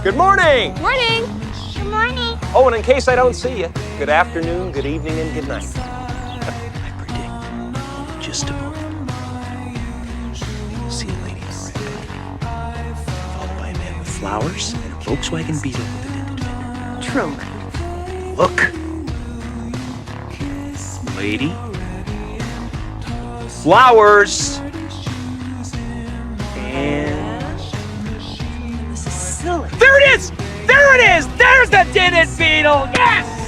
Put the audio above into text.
Good morning. Morning. Good morning. Oh, and in case I don't see you, good afternoon, good evening, and good night. I predict just a moment. See a lady in a red, followed by a man with flowers and a Volkswagen Beetle with a dented fender. Truman. Look. Lady. Flowers. And This is silly. there it is! There it is! There's the dented beetle! Yes!